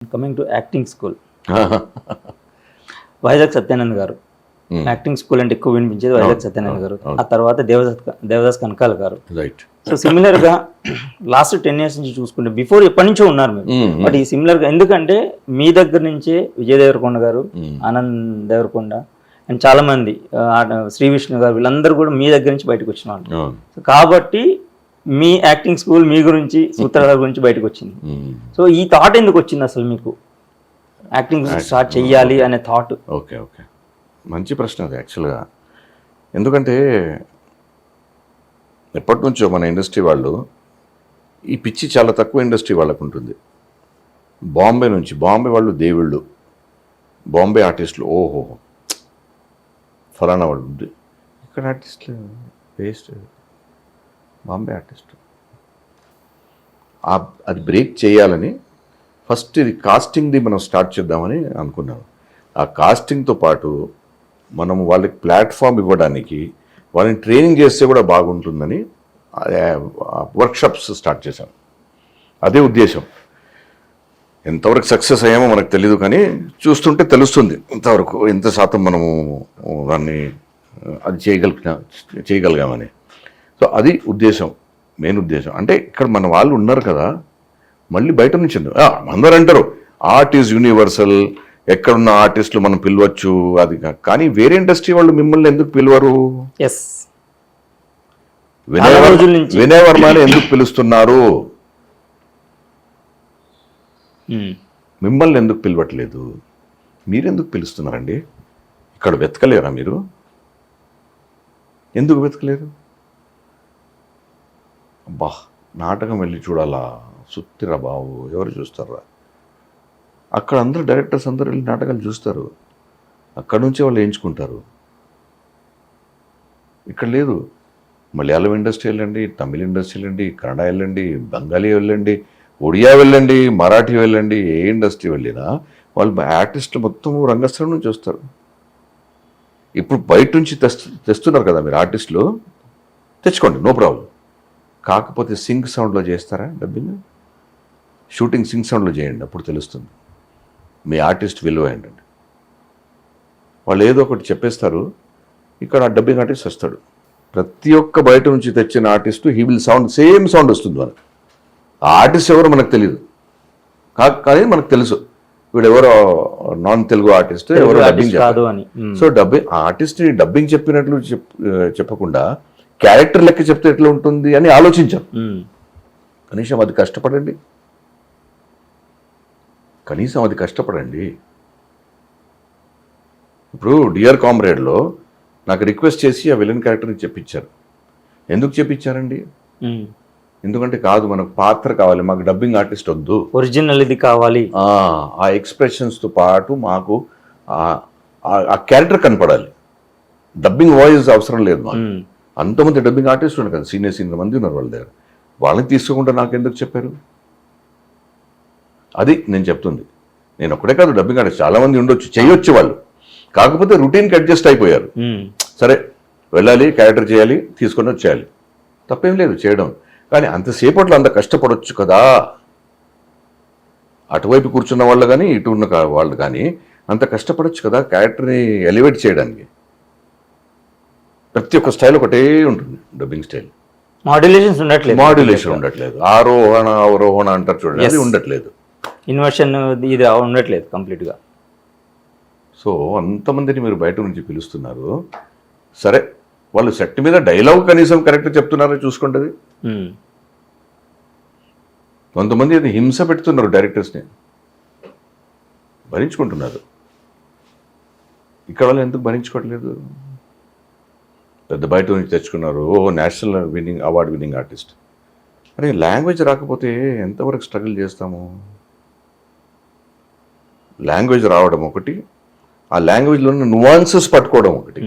Coming to acting school Vizag Satyanand గారు acting school అంటే ఎక్కువ వినిపించేది వైజాగ్ సత్యానంద్ గారు. ఆ తర్వాత దేవదాస్ కనకాల గారు. రైట్. సో సిమిలర్ గా లాస్ట్ 10 years నుంచి చూసుకుంటే బిఫోర్ ఎప్పటి నుంచో ఉన్నారు మీరు. బట్ ఈ సిమిలర్ గా ఎందుకంటే మీ దగ్గర నుంచే విజయ్ దేవరకొండ గారు, ఆనంద్ దేవరకొండ అండ్ చాలా మంది శ్రీ విష్ణు గారు వీళ్ళందరూ కూడా మీ దగ్గర నుంచి బయటకు వచ్చిన వాళ్ళు. సో కాబట్టి మీ యాక్టింగ్ స్కూల్ మీ గురించి సూత్రాల గురించి బయటకు వచ్చింది. సో ఈ థాట్ ఎందుకు వచ్చింది అసలు మీకు యాక్టింగ్ స్టార్ట్ చెయ్యాలి అనే థాట్? ఓకే ఓకే, మంచి ప్రశ్న అది యాక్చువల్గా. ఎందుకంటే ఎప్పటి నుంచో మన ఇండస్ట్రీ వాళ్ళు ఈ పిచ్చి చాలా తక్కువ ఇండస్ట్రీ వాళ్ళకు ఉంటుంది. బాంబే వాళ్ళు దేవుళ్ళు, బాంబే ఆర్టిస్టులు, ఓహో ఫలానా వాళ్ళు ఉంది, ఇక్కడ ఆర్టిస్టులు వేస్ట్, బాంబే ఆర్టిస్ట్. అది బ్రేక్ చేయాలని ఫస్ట్ ఇది కాస్టింగ్ది మనం స్టార్ట్ చేద్దామని అనుకున్నాను. ఆ కాస్టింగ్తో పాటు మనము వాళ్ళకి ప్లాట్ఫామ్ ఇవ్వడానికి వాళ్ళని ట్రైనింగ్ చేస్తే కూడా బాగుంటుందని వర్క్షాప్స్ స్టార్ట్ చేశాం. అదే ఉద్దేశం. ఎంతవరకు సక్సెస్ అయ్యామో మనకు తెలియదు, కానీ చూస్తుంటే తెలుస్తుంది ఇంతవరకు ఎంత శాతం మనము దాన్ని అది చేయగలిగామని. సో అది ఉద్దేశం, మెయిన్ ఉద్దేశం. అంటే ఇక్కడ మన వాళ్ళు ఉన్నారు కదా, మళ్ళీ బయట నుంచి అందరూ అంటారు ఆర్ట్ ఈజ్ యూనివర్సల్, ఎక్కడున్న ఆర్టిస్టులు మనం పిలవచ్చు అది, కానీ వేరే ఇండస్ట్రీ వాళ్ళు మిమ్మల్ని ఎందుకు పిలవరు? వినయ్ వర్మని ఎందుకు పిలుస్తున్నారు? మిమ్మల్ని ఎందుకు పిలవట్లేదు? మీరెందుకు పిలుస్తున్నారండి? ఇక్కడ వెతకలేరా మీరు? ఎందుకు వెతకలేరు? అబ్బా నాటకం వెళ్ళి చూడాలా, సుత్తిరా బాబు, ఎవరు చూస్తారా? అక్కడ అందరూ డైరెక్టర్స్ అందరూ వెళ్ళి నాటకాలు చూస్తారు, అక్కడ నుంచే వాళ్ళు వేయించుకుంటారు. ఇక్కడ లేదు. మలయాళం ఇండస్ట్రీ వెళ్ళండి, తమిళ ఇండస్ట్రీ వెళ్ళండి, కన్నడ వెళ్ళండి, బెంగాలీ వెళ్ళండి, ఒడియా వెళ్ళండి, మరాఠీ వెళ్ళండి, ఏ ఇండస్ట్రీ వెళ్ళినా వాళ్ళు ఆర్టిస్టులు మొత్తం రంగస్థలం నుంచి వస్తారు. ఇప్పుడు బయట నుంచి తెస్తున్నారు కదా మీరు ఆర్టిస్టులు, తెచ్చుకోండి, నో ప్రాబ్లం. కాకపోతే సింక్ సౌండ్లో చేస్తారా డబ్బింగ్? షూటింగ్ సింక్ సౌండ్లో చేయండి, అప్పుడు తెలుస్తుంది మీ ఆర్టిస్ట్ విలువ ఏంటండి. వాళ్ళు ఏదో ఒకటి చెప్పేస్తారు, ఇక్కడ ఆ డబ్బింగ్ ఆర్టిస్ట్ వస్తాడు. ప్రతి ఒక్క బయట నుంచి తెచ్చిన artist he will sound same sound వస్తుంది మనకు. ఆ ఆర్టిస్ట్ ఎవరో మనకు తెలియదు, కానీ మనకు తెలుసు వీడు ఎవరో నాన్ తెలుగు ఆర్టిస్ట్, ఎవరో డబ్బింగ్ కాదు అని. సో ఆర్టిస్ట్ని డబ్బింగ్ చెప్పినట్లు చెప్పకుండా క్యారెక్టర్ లెక్క చెప్తే ఎట్లా ఉంటుంది అని ఆలోచించాం. కనీసం అది కష్టపడండి. ఇప్పుడు డియర్ కామ్రేడ్లో నాకు రిక్వెస్ట్ చేసి ఆ విలన్ క్యారెక్టర్ని చెప్పించారు. ఎందుకు చెప్పించారండి? ఎందుకంటే కాదు, మనకు పాత్ర కావాలి, మాకు డబ్బింగ్ ఆర్టిస్ట్ వద్దు, ఒరిజినల్ ఇది కావాలి. ఆ ఎక్స్ప్రెషన్స్తో పాటు మాకు ఆ క్యారెక్టర్ కనపడాలి, డబ్బింగ్ వాయిస్ అవసరం లేదు మాకు. అంతమంది డబ్బింగ్ ఆర్టిస్ట్ ఉన్నారు కదా, సీనియర్ మంది ఉన్నారు వాళ్ళ దగ్గర. వాళ్ళని తీసుకోకుండా నాకు ఎందుకు చెప్పారు? అది నేను చెప్తుంది. నేను ఒక్కడే కాదు, డబ్బింగ్ ఆర్టిస్ట్ చాలా మంది ఉండొచ్చు, చేయొచ్చు వాళ్ళు, కాకపోతే రొటీన్కి అడ్జస్ట్ అయిపోయారు. సరే వెళ్ళాలి, క్యారెక్టర్ చేయాలి, తీసుకొని వచ్చేయాలి, తప్పేం లేదు చేయడం. కానీ అంతసేపట్లో అంత కష్టపడవచ్చు కదా, అటువైపు కూర్చున్న వాళ్ళు కానీ ఇటు ఉన్న వాళ్ళు కానీ అంత కష్టపడవచ్చు కదా క్యారెక్టర్ని ఎలివేట్ చేయడానికి. ప్రతి ఒక్క స్టైల్ ఒకటే ఉంటుంది, డబ్బింగ్ స్టైల్. మాడ్యులేషన్ ఉండట్లేదు, ఆరోహణ అవరోహణ అంటారు చూడండి, అది ఉండట్లేదు, ఇన్వర్షన్ ఇది ఉండట్లేదు కంప్లీట్గా. సో అంతమందిని మీరు బయట నుంచి పిలుస్తున్నారు. సరే వాళ్ళు సెట్ మీద డైలాగ్ కనీసం కరెక్ట్ చెప్తున్నారో చూసుకుంటుంది. కొంతమంది అది హింస పెడుతున్నారు, డైరెక్టర్స్ని భరించుకుంటున్నారు. ఇక్కడ వాళ్ళు ఎందుకు భరించుకోవట్లేదు? పెద్ద బయట నుంచి తెచ్చుకున్నారు, నేషనల్ అవార్డు విన్నింగ్ ఆర్టిస్ట్. అరే లాంగ్వేజ్ రాకపోతే ఎంతవరకు స్ట్రగుల్ చేస్తాము? లాంగ్వేజ్ రావడం ఒకటి, ఆ లాంగ్వేజ్లో ఉన్న నువాన్సెస్ పట్టుకోవడం ఒకటి.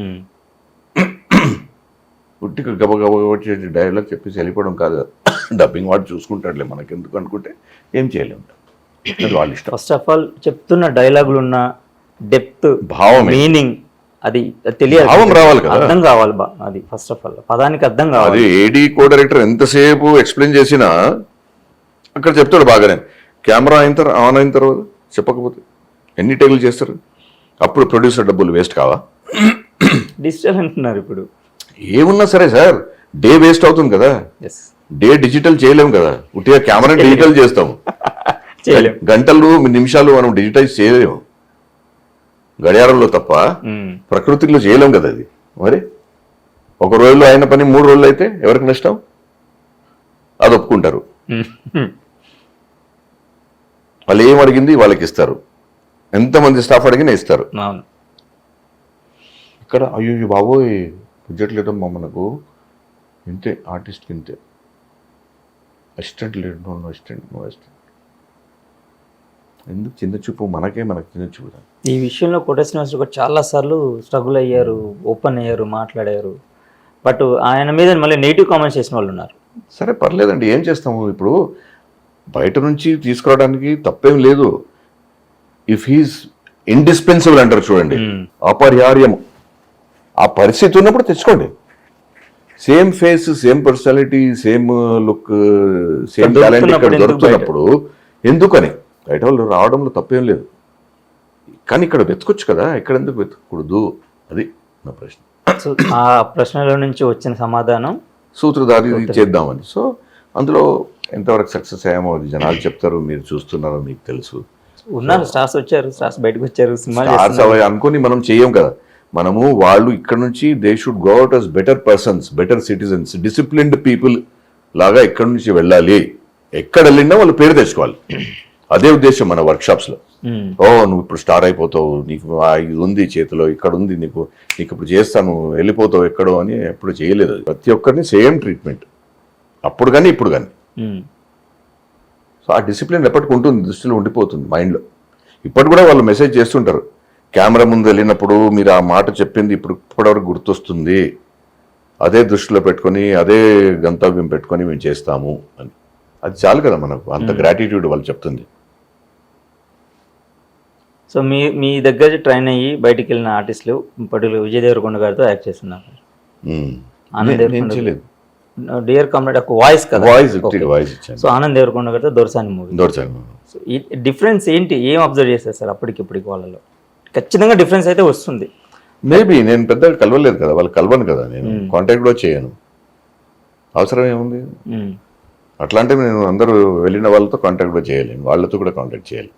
పుట్టిక గబగబ చేసి డైలాగ్ చెప్పేసి వెళ్ళిపోవడం కాదు. డబ్బింగ్ వాడు చూసుకుంటాడులే మనకెందుకు అనుకుంటే ఏం చేయలేము, అది వాళ్ళ ఇష్టం. ఫస్ట్ ఆఫ్ ఆల్ చెప్తున్న డైలాగులు ఉన్న డెప్త్, భావం, మీనింగ్ అది తెలియాలి, భావం రావాలి కదా, అర్థం కావాలి. అది ఫస్ట్ ఆఫ్ ఆల్ పదానికి అర్థం కావాలి. అది ఏడీ కో డైరెక్టర్ ఎంతసేపు ఎక్స్ప్లెయిన్ చేసినా అక్కడ చెప్తాడు బాగానే. కెమెరా ఆన్ అయిన తర్వాత చెప్పకపోతే ఎన్ని టేకులు చేస్తారు? అప్పుడు ప్రొడ్యూసర్ డబ్బులు వేస్ట్ కావా? డిజిటల్ అంటున్నారు ఇప్పుడు. ఏమున్నా సరే సార్, డే వేస్ట్ అవుతుంది కదా. ఎస్, డే డిజిటల్ చేయలేము కదా, ఉట్టిగా కెమెరా డిజిటల్ చేస్తాము. చేయలేం. గంటలు నిమిషాలు మనం డిజిటైజ్ చేయలేము గడియారంలో తప్ప, ప్రకృతిలో చేయలేం కదా అది. మరి ఒక రోజులో అయిన పని 3 రోజులు అయితే ఎవరికి నష్టం? అది ఒప్పుకుంటారు. వాళ్ళు ఏం అడిగింది వాళ్ళకి ఇస్తారు, ఎంతమంది స్టాఫ్ అడిగినా ఇస్తారు. అవును. ఇక్కడ అయ్యో బాబోయ్ బడ్జెట్ లేదమ్మా మనకు, ఇంతే ఆర్టిస్ట్కి ఇంతే, అసిస్టెంట్ లేడు, నో అసిస్టెంట్, నో అసిస్టెంట్. ఎందుకు చిన్న చూపు? మనకు చిన్న చూపు. ఈ విషయంలో కోట శ్రీనివాస్ కూడా చాలా సార్లు స్ట్రగుల్ అయ్యారు, ఓపెన్ అయ్యారు, మాట్లాడారు. బట్ ఆయన మీద మళ్ళీ నెగిటివ్ కామెంట్స్ చేసిన వాళ్ళు ఉన్నారు. సరే పర్లేదండి, ఏం చేస్తాము ఇప్పుడు, బయట నుంచి తీసుకురావడానికి తప్పేం లేదు. ఇఫ్ హీస్ ఇండిస్పెన్సిబుల్ అంటారు చూడండి, అపరిహార్యం, ఆ పరిస్థితి ఉన్నప్పుడు తెచ్చుకోండి. Same face, same personality, same look, same talent ఇక్కడ దొరుకుతున్నప్పుడు ఎందుకని బయట వాళ్ళు రావడంలో తప్పేం లేదు. కానీ ఇక్కడ వెతకొచ్చు కదా, ఇక్కడ ఎందుకు వెతకూడదు? అది నా ప్రశ్న. సో ఆ ప్రశ్నలో నుంచి వచ్చిన సమాధానం సూత్రధారి చేద్దామని. సో అందులో ఎంతవరకు సక్సెస్ అయ్యామో అది జనాలు చెప్తారు, మీరు చూస్తున్నారో మీకు తెలుసు. ఉన్నారు స్టార్స్, వచ్చారు స్టార్స్, బయటకు వచ్చారు, సినిమా అనుకుని మనం చెయ్యం కదా. మనము వాళ్ళు ఇక్కడ నుంచి they should go out as better persons, better citizens, disciplined people లాగా ఇక్కడ నుంచి వెళ్ళాలి. ఎక్కడ వెళ్ళినా వాళ్ళు పేరు తెచ్చుకోవాలి. అదే ఉద్దేశం మన వర్క్షాప్స్లో. ఓ నువ్వు ఇప్పుడు స్టార్ అయిపోతావు, నీకు ఇది ఉంది చేతిలో, ఇక్కడ ఉంది, నీకు ఇప్పుడు చేస్తాను, వెళ్ళిపోతావు ఎక్కడో అని ఎప్పుడు చేయలేదు. ప్రతి ఒక్కరిని సేమ్ ట్రీట్మెంట్, అప్పుడు కానీ ఇప్పుడు కానీ. సో ఆ డిసిప్లిన్ ఎప్పటికి ఉంటుంది, దృష్టిలో ఉండిపోతుంది మైండ్లో. ఇప్పటి కూడా వాళ్ళు మెసేజ్ చేస్తుంటారు, కెమెరా ముందు వెళ్ళినప్పుడు మీరు ఆ మాట చెప్పింది ఇప్పటివరకు గుర్తొస్తుంది, అదే దృష్టిలో పెట్టుకొని అదే గంతవ్యం పెట్టుకొని మేము చేస్తాము అని. అది చాలు కదా మనకు, అంత గ్రాటిట్యూడ్ వాళ్ళు చెప్తుంది. సో మీ దగ్గర ట్రైన్ అయ్యి బయటికి వెళ్ళిన ఆర్టిస్టులు పర్టికులర్ విజయ్ దేవరకొండ గారితో యాక్ట్ చేస్తున్నారు. ఆనంద్ దేవరకొండ, డియర్ కామ్రేడ్ ఒక వాయిస్ కదా, వాయిస్. సో ఆనంద్ దేవరకొండ గారితో దొరసాని మూవీ. సో ఈ డిఫరెన్స్ ఏంటి, ఏం అబ్జర్వ్ చేస్తారు సార్ అప్పటికిప్పటికి వాళ్ళలో? ఖచ్చితంగా డిఫరెన్స్ అయితే వస్తుంది. మేబీ నేను పెద్దగా కలవలేదు కదా, వాళ్ళు కలవను కదా, నేను కాంటాక్ట్ కూడా చేయను, అవసరం ఏముంది? అట్లాంటివి నేను అందరూ వెళ్ళిన వాళ్ళతో కాంటాక్ట్ కూడా చేయలేను, వాళ్ళతో కూడా కాంటాక్ట్ చేయాలి.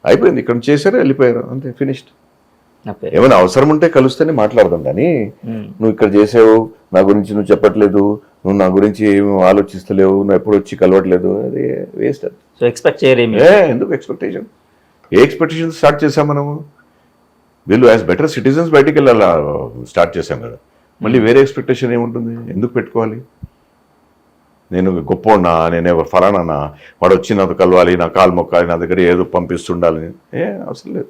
అయిపోయింది, ఇక్కడ చేశారు, వెళ్ళిపోయారు, అంతే, ఫినిష్డ్. ఏమైనా అవసరం ఉంటే కలిస్తేనే మాట్లాడదాం, కానీ నువ్వు ఇక్కడ చేసావు, నా గురించి నువ్వు చెప్పట్లేదు, నువ్వు నా గురించి ఏమి ఆలోచిస్తలేవు, నువ్వు ఎప్పుడు వచ్చి కలవట్లేదు, అది వేస్ట్. అది సో ఎక్స్పెక్ట్ చేయరు, ఎందుకు ఎక్స్పెక్టేషన్? ఏ ఎక్స్పెక్టేషన్ స్టార్ట్ చేసాం మనము? వీళ్ళు యాజ్ బెటర్ సిటిజన్స్ బయటికి వెళ్ళాలా స్టార్ట్ చేశాం కదా, మళ్ళీ వేరే ఎక్స్పెక్టేషన్ ఏముంటుంది? ఎందుకు పెట్టుకోవాలి? నేను గొప్పనా, నేనే ఫలానా, వాడు వచ్చి నాతో కలవాలి, నా కాలు మొక్కాలి, నా దగ్గర ఏదో పంపిస్తుండాలని అవసరం లేదు.